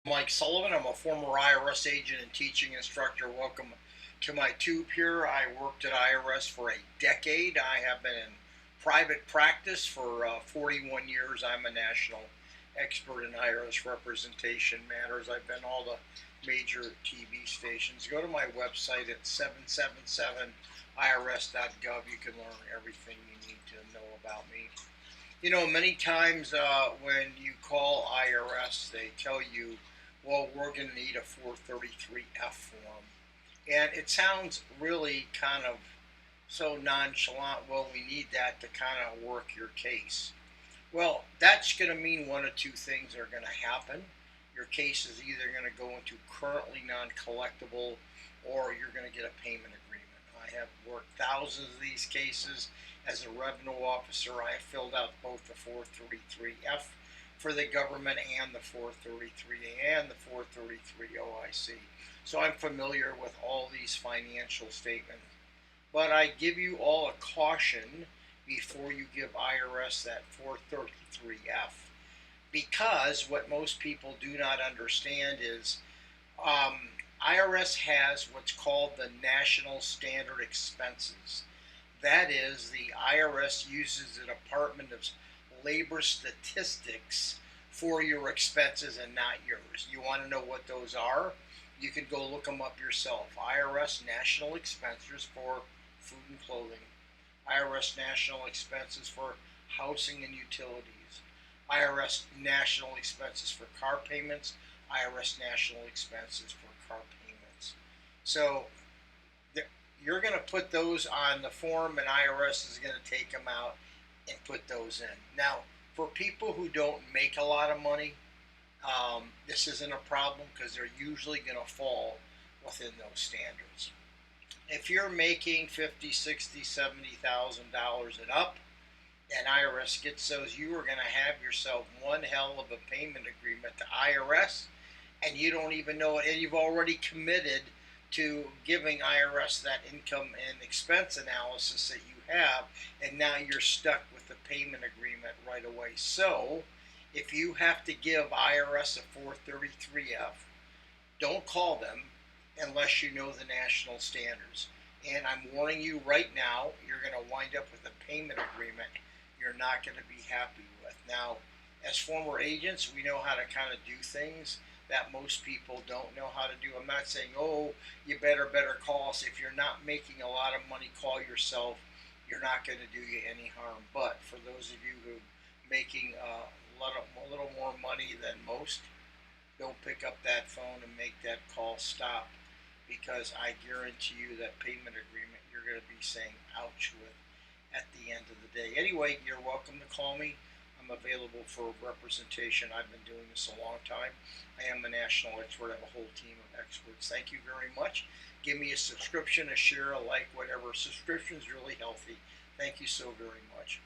Mike Sullivan. I'm a former IRS agent and teaching instructor. Welcome to my tube here. I worked at IRS for a decade. I have been in private practice for 41 years. I'm a national expert in IRS representation matters. I've been all the major TV stations. Go to my website at 777irs.gov. You can learn everything you need to know about me. You know, many times when you call IRS, they tell you, well, we're going to need a 433F form. And it sounds really kind of so nonchalant. Well, we need that to kind of work your case. Well, that's going to mean one of two things are going to happen. Your case is either going to go into currently non collectible or you're going to get a payment agreement. I have worked thousands of these cases. As a revenue officer, I have filled out both the 433F for the government and the 433A and the 433 OIC. So I'm familiar with all these financial statements. But I give you all a caution before you give IRS that 433F. Because what most people do not understand is IRS has what's called the National Standard Expenses. That is, the IRS uses the Department of Labor Statistics for your expenses and not yours. You want to know what those are? You can go look them up yourself. IRS National Expenses for food and clothing, IRS National Expenses for housing and utilities, IRS National Expenses for car payments, IRS National Expenses for car payments. So you're going to put those on the form, and IRS is going to take them out and put those in. Now, for people who don't make a lot of money, this isn't a problem because they're usually going to fall within those standards. If you're making $50, $60, $70,000 and up, and IRS gets those, you are going to have yourself one hell of a payment agreement to IRS, and you don't even know it, and you've already committed to giving IRS that income and expense analysis that you have, and now you're stuck with the payment agreement right away. So, if you have to give IRS a 433F, don't call them unless you know the national standards. And I'm warning you right now, you're going to wind up with a payment agreement you're not going to be happy with. Now, as former agents, we know how to kind of do things that most people don't know how to do. I'm not saying, oh, you better call us. If you're not making a lot of money, call yourself. You're not going to do you any harm. But for those of you who are making a little more money than most, don't pick up that phone and make that call. Stop, because I guarantee you that payment agreement you're going to be saying ouch with at the end of the day. Anyway, you're welcome to call me. I'm available for representation. I've been doing this a long time. I am a national expert. I have a whole team of experts. Thank you very much. Give me a subscription, a share, a like, whatever. Subscription is really healthy. Thank you so very much.